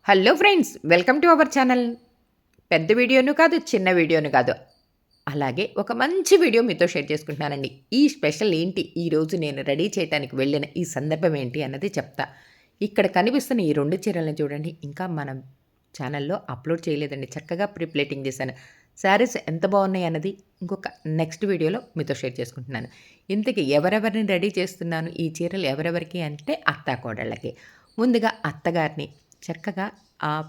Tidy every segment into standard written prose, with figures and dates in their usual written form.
Hello friends, welcome to our channel. పెద్ద వీడియోను కాదు, చిన్న వీడియోను కాదు. అలాగే ఒక మంచి వీడియో మీతో షేర్ చేసుకుంటున్నానండి. ఈ స్పెషల్ ఏంటి, ఈరోజు నేను రెడీ చేయడానికి వెళ్ళిన ఈ సందర్భం ఏంటి అన్నది చెప్తా. ఇక్కడ కనిపిస్తున్న ఈ 2 చీరలను చూడండి. ఇంకా మనం ఛానల్‌లో అప్లోడ్ చేయలేదండి. చక్కగా ప్రీ ప్లేటింగ్ చేశాను. శారీస్ ఎంత బాగున్నాయి అన్నది ఇంకొక నెక్స్ట్ వీడియోలో మీతో షేర్ చేసుకుంటున్నాను. ఇంతకీ ఎవరెవరిని రెడీ చేస్తున్నాను, ఈ చీరలు ఎవరెవరికి అంటే అత్తాకోడళ్ళకి. ముందుగా అత్తగారిని చక్కగా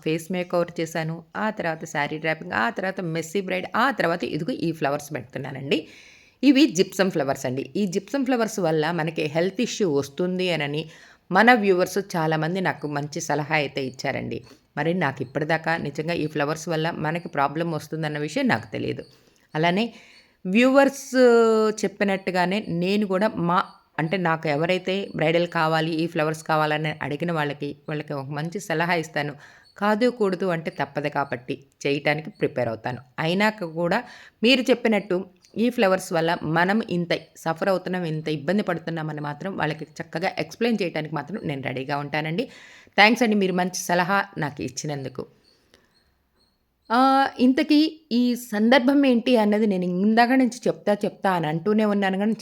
ఫేస్ మేకవర్ చేశాను. ఆ తర్వాత శారీ డ్రాపింగ్, ఆ తర్వాత మెస్సీ బ్రైడ్, ఆ తర్వాత ఇదిగో ఈ ఫ్లవర్స్ పెడుతున్నానండి. ఇవి జిప్సమ్ ఫ్లవర్స్ అండి. ఈ జిప్సమ్ ఫ్లవర్స్ వల్ల మనకి హెల్త్ ఇష్యూ వస్తుంది అనని మన వ్యూవర్స్ చాలామంది నాకు మంచి సలహా అయితే ఇచ్చారండి. మరి నాకు ఇప్పటిదాకా నిజంగా ఈ ఫ్లవర్స్ వల్ల మనకి ప్రాబ్లమ్ వస్తుందన్న విషయం నాకు తెలియదు. అలానే వ్యూవర్స్ చెప్పినట్టుగానే నేను కూడా అంటే నాకు ఎవరైతే బ్రైడల్ కావాలి, ఈ ఫ్లవర్స్ కావాలని అడిగిన వాళ్ళకి ఒక మంచి సలహా ఇస్తాను. కాదు, కూడదు అంటే తప్పదు కాబట్టి చేయటానికి ప్రిపేర్ అవుతాను. అయినాక కూడా మీరు చెప్పినట్టు ఈ ఫ్లవర్స్ వల్ల మనం ఇంత సఫర్ అవుతున్నాం, ఇంత ఇబ్బంది పడుతున్నామని మాత్రం వాళ్ళకి చక్కగా ఎక్స్‌ప్లెయిన్ చేయడానికి మాత్రం నేను రెడీగా ఉంటానండి. థాంక్స్ అండి, మీరు మంచి సలహా నాకు ఇచ్చినందుకు. ఇంతకీ ఈ సందర్భం ఏంటి అన్నది నేను ఇందాక నుంచి చెప్తా అని అంటూనే ఉన్నాను గానీ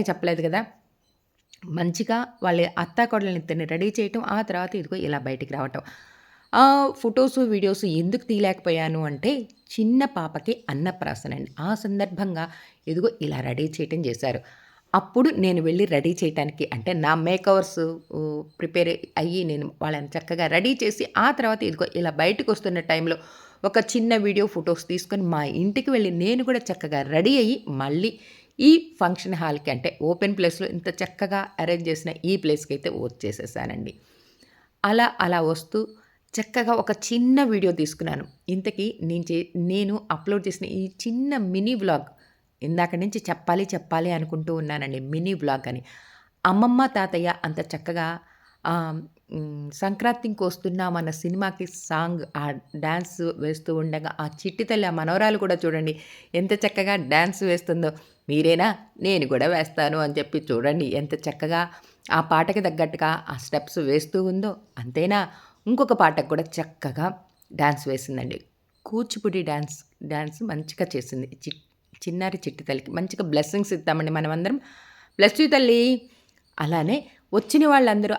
చెప్పలేదు గదా! మంచిగా వాళ్ళ అత్తాకోడళ్ళనిద్దరిని రెడీ చేయటం, ఆ తర్వాత ఇదిగో ఇలా బయటికి రావటం. ఫోటోసు, వీడియోసు ఎందుకు తీయలేకపోయాను అంటే, చిన్న పాపకి అన్నప్రాసనండి. ఆ సందర్భంగా ఇదిగో ఇలా రెడీ చేయటం చేశారు. అప్పుడు నేను వెళ్లి రెడీ చేయటానికి అంటే నా మేకవర్స్ ప్రిపేర్ అయ్యి నేను వాళ్ళని చక్కగా రెడీ చేసి, ఆ తర్వాత ఇదిగో ఇలా బయటకొస్తున్న టైంలో ఒక చిన్న వీడియో, ఫోటోస్ తీసుకొని మా ఇంటికి వెళ్ళి నేను కూడా చక్కగా రెడీ అయ్యి మళ్ళీ ఈ ఫంక్షన్ హాల్‌కి అంటే ఓపెన్ ప్లేస్‌లో ఇంత చక్కగా అరేంజ్ చేసిన ఈ ప్లేస్‌కైతే వచ్చేసేసానండి. అలా వస్తూ చక్కగా ఒక చిన్న వీడియో తీసుకున్నాను. ఇంతకీ నేను అప్‌లోడ్ చేసిన ఈ చిన్న మినీ వ్లాగ్ ఇందాక నుంచి చెప్పాలి అనుకుంటూ ఉన్నానండి. మినీ వ్లాగ్ అని. అమ్మమ్మ, తాతయ్య అంత చక్కగా సంక్రాంతికొస్తున్నామన్న సినిమాకి సాంగ్ డాన్స్ వేస్తూ ఉండగా ఆ చిట్టి తల్లి ఆ మనవరాలు కూడా చూడండి ఎంత చక్కగా డాన్స్ వేస్తుందో. మీరేనా? నేను కూడా వేస్తాను అని చెప్పి చూడండి ఎంత చక్కగా ఆ పాటకి తగ్గట్టుగా ఆ స్టెప్స్ వేస్తూ ఉందో. అంతేనా, ఇంకొక పాటకు కూడా చక్కగా డాన్స్ వేసిందండి. కూచిపూడి డాన్స్ మంచిగా చేసింది. చిన్నారి చిట్టి తల్లికి మంచిగా బ్లెస్సింగ్స్ ఇద్దామండి మనమందరం. బ్లెస్ యూ తల్లి. అలానే వచ్చిన వాళ్ళందరూ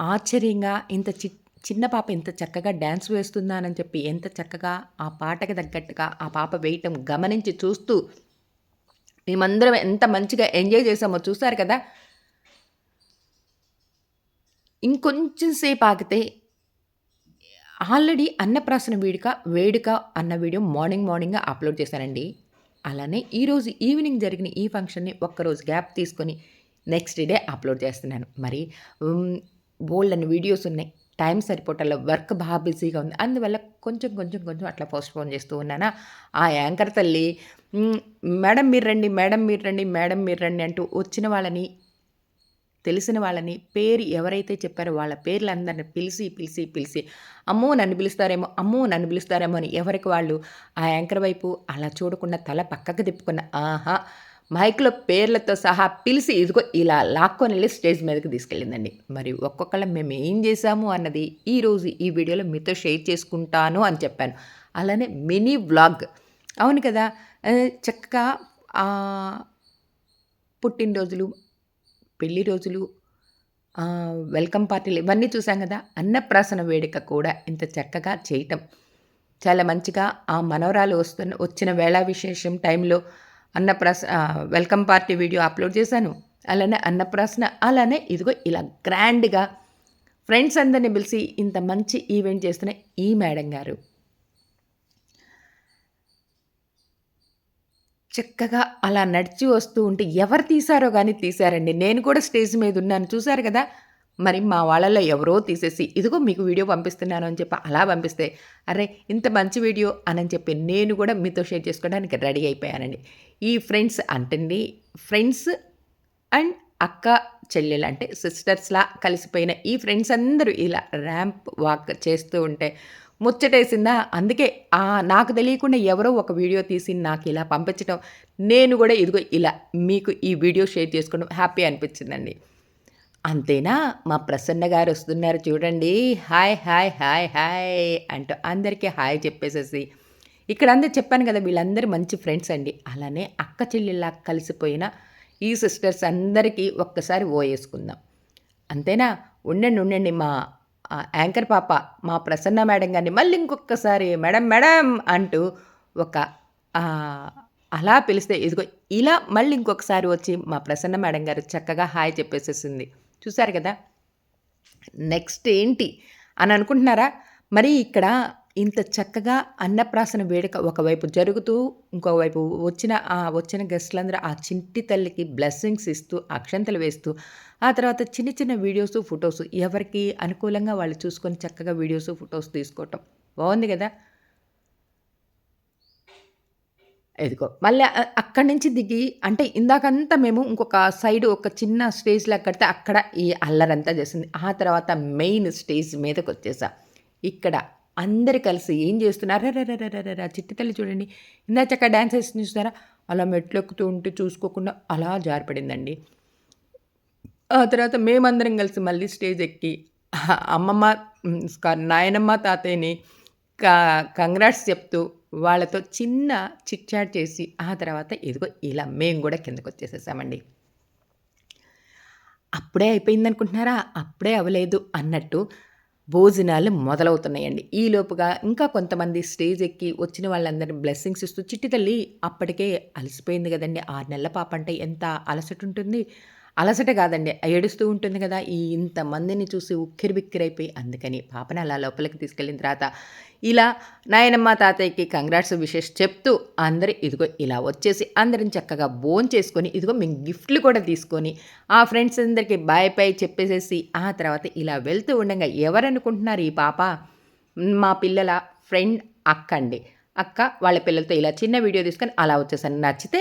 ఆశ్చర్యంగా చిన్న పాప ఇంత చక్కగా డాన్స్ వేస్తుందా అని చెప్పి ఎంత చక్కగా ఆ పాటకి తగ్గట్టుగా ఆ పాప వేయటం గమనించి చూస్తూ మేమందరం ఎంత మంచిగా ఎంజాయ్ చేసామో చూసారు కదా! ఇంకొంచెం సేపు ఆగితే ఆల్రెడీ అన్నప్రాసన వేడుక అన్న వీడియో మార్నింగే అప్‌లోడ్ చేశానండి. అలానే ఈరోజు ఈవినింగ్ జరిగిన ఈ ఫంక్షన్‌ని ఒక్కరోజు గ్యాప్ తీసుకొని నెక్స్ట్ డే అప్‌లోడ్ చేస్తున్నాను. మరి హ్మ్, బోలెడన్ని వీడియోస్ ఉన్నాయి. టైం సరిపోవట్ల, వర్క్ బిజీగా ఉంది. అందువల్ల కొంచెం అట్లా పోస్ట్‌పోన్ చేస్తూ ఉన్నానా, ఆ యాంకర్ తల్లి మేడం మీరు రండి, మేడం మీరు రండి, మేడం మీరు రండి అంటూ వచ్చిన వాళ్ళని, తెలిసిన వాళ్ళని పేరు ఎవరైతే చెప్పారో వాళ్ళ పేర్లందరిని పిలిసి అమ్మో! నన్ను పిలుస్తారేమో అని ఎవరికి వాళ్ళు ఆ యాంకర్ వైపు అలా చూడకుండా తల పక్కకు తిప్పుకున్న ఆహా! మైక్‌లో పేర్లతో సహా పిలిసి ఇదిగో ఇలా లాక్కొనెళ్ళి స్టేజ్ మీదకి తీసుకెళ్ళిందండి. మరి ఒక్కొక్కళ్ళం మేము ఏం చేశాము అన్నది ఈరోజు ఈ వీడియోలో మీతో షేర్ చేసుకుంటాను అని చెప్పాను. అలానే మినీ వ్లాగ్. అవును కదా! చక్కగా ఆహ్, పుట్టినరోజులు, పెళ్లి రోజులు, వెల్కమ్ పార్టీలు ఇవన్నీ చూసాం గదా! అన్నప్రాసన వేడుక కూడా ఇంత చక్కగా చేయటం. చాలా మంచిగా ఆ మనవరాలు వచ్చిన వేళ విశేషం టైంలో వెల్కమ్ పార్టీ వీడియో అప్‌లోడ్ చేశాను. అలానే అన్నప్రాసన, అలానే ఇదిగో ఇలా గ్రాండ్‌గా ఫ్రెండ్స్ అందరిని పిలిసి ఇంత మంచి ఈవెంట్ చేస్తున్న ఈ మేడం గారు. చక్కగా అలా నడిచి వస్తూ ఉంటే ఎవరు తీశారో గాని తీశారండి. నేను కూడా స్టేజ్ మీద ఉన్నాను. చూసారు గదా! మరి మా వాళ్ళలో ఎవరో తీసేసి, ఇదిగో మీకు వీడియో పంపిస్తున్నాను అని చెప్పి అలా పంపిస్తే, అరె! ఇంత మంచి వీడియో అనని చెప్పి నేను కూడా మీతో షేర్ చేసుకోవడానికి రెడీ అయిపోయానండి. ఈ ఫ్రెండ్స్ అంటండి, ఫ్రెండ్స్ అండ్ అక్క, చెల్లెలు అంటే సిస్టర్స్‌లా కలిసిపోయిన ఈ ఫ్రెండ్స్ అందరూ ఇలా ర్యాంప్ వాక్ చేస్తూ ఉంటే ముచ్చటేసిందా! అందుకే నాకు తెలియకుండా ఎవరో ఒక వీడియో తీసి నాకిలా పంపించటం, నేను గూడా ఇదిగో ఇలా మీకు ఈ వీడియో షేర్ చేసుకోవడం హ్యాపీ అనిపించిందండి. అంతేనా మా ప్రసన్న గారు వస్తున్నారు చూడండి. హాయ్, హాయ్, హాయ్, హాయ్ అంటూ అందరికీ హాయ్ చెప్పేసేసి ఇక్కడ అందరూ చెప్పాను కదా! వీళ్ళందరూ మంచి ఫ్రెండ్స్ అండి. అలానే అక్క చెల్లెల్లా కలిసిపోయిన ఈ సిస్టర్స్ అందరికీ ఒక్కసారి ఓయేసుకుందాం. అంతేనా? ఉండండి, ఉండండి మా యాంకర్ పాప మా ప్రసన్న మేడం గారిని మళ్ళీ ఇంకొక్కసారి మేడం, మేడం అంటూ ఒక ఆహ్, అలా పిలిస్తే ఇదిగో ఇలా మళ్ళీ ఇంకొకసారి వచ్చి మా ప్రసన్న మేడం గారు చక్కగా హాయ్ చెప్పేసేసింది. చూసారు కదా! నెక్స్ట్ ఏంటి అని అనుకుంటున్నారా? మరి ఇక్కడ ఇంత చక్కగా అన్నప్రాసన వేడుక ఒకవైపు జరుగుతూ, ఇంకోవైపు వచ్చిన గెస్ట్‌లందరూ ఆ చింటి తల్లికి బ్లెస్సింగ్స్ ఇస్తూ, అక్షంతలు వేస్తూ, ఆ తర్వాత చిన్న చిన్న వీడియోసు, ఫోటోసు ఎవరికి అనుకూలంగా వాళ్ళు చూసుకొని చక్కగా వీడియోసు, ఫోటోస్ తీసుకోవటం. బావుంది గదా! ఇదిగో మళ్ళీ అక్కడి నుంచి దిగి అంటే ఇందాకంతా మేము ఇంకొక సైడ్ ఒక చిన్న స్టేజ్‌లాగా కడితే అక్కడ ఈ అల్లరంతా చేసింది. ఆ తర్వాత మెయిన్ స్టేజ్ మీదకొచ్చేసా. ఇక్కడ అందరూ కలిసి ఏం చేస్తున్నారు అరెరెరెరెరెర! చిట్టి తల్లి చూడండి. ఇందాక డాన్స్ ఏస్తుంది చూసారా? అలా మెట్లెక్కుతూ ఉంటే చూసుకోకుండా అలా జారిపడిందండి. ఆ తర్వాత మేమందరం కలిసి మళ్ళీ స్టేజ్ ఎక్కి అమ్మమ్మ నాయనమ్మ, తాతయ్యని కా కంగ్రాట్స్ చెప్తూ వాళ్ళతో చిన్న చిట్ చాట్ చేసి, ఆ తర్వాత ఇదిగో ఇలా మేము గూడా కిందకొచ్చేసేసామండి. అప్పుడే అయిపోయిందనుకుంటున్నారా? అప్పుడే అవ్వలేదు అన్నట్టు భోజనాలు మొదలవుతున్నాయండి. ఈలోపుగా ఇంకా కొంతమంది స్టేజ్ ఎక్కి వచ్చిన వాళ్ళందరిని బ్లెస్సింగ్స్ ఇస్తూ చిట్టి తల్లి అప్పటికే అలసిపోయింది గదండీ! 6 నెలల పాప అంటే ఎంత అలసటుంటుంది. అలసట గాదండి ఏడుస్తూ ఉంటుంది గదా! ఈ ఇంతమందిని చూసి ఉక్కిరిబిక్కిరైపోయి అందుకని పాపని అలా లోపలికి తీసుకెళ్ళిన తర్వాత ఇలా నాయనమ్మ, తాతయ్యకి కంగ్రాట్స్ విషెస్ చెప్తూ అందరూ ఇదిగో ఇలా వచ్చేసి అందరం చక్కగా భోంచేసుకొని ఇదిగో మేము గిఫ్ట్‌లు కూడా తీసుకొని ఆ ఫ్రెండ్స్ అందరికి బాయ్ బై చెప్పేసేసి ఆ తర్వాత ఇలా వెళ్తూ ఉండంగా ఎవరనుకుంటున్నారు ఈ పాప? మా పిల్లల ఫ్రెండ్ అక్కండి. అక్క వాళ్ళ పిల్లలతో ఇలా చిన్న వీడియో తీసుకొని అలా వచ్చేసాను. నచ్చితే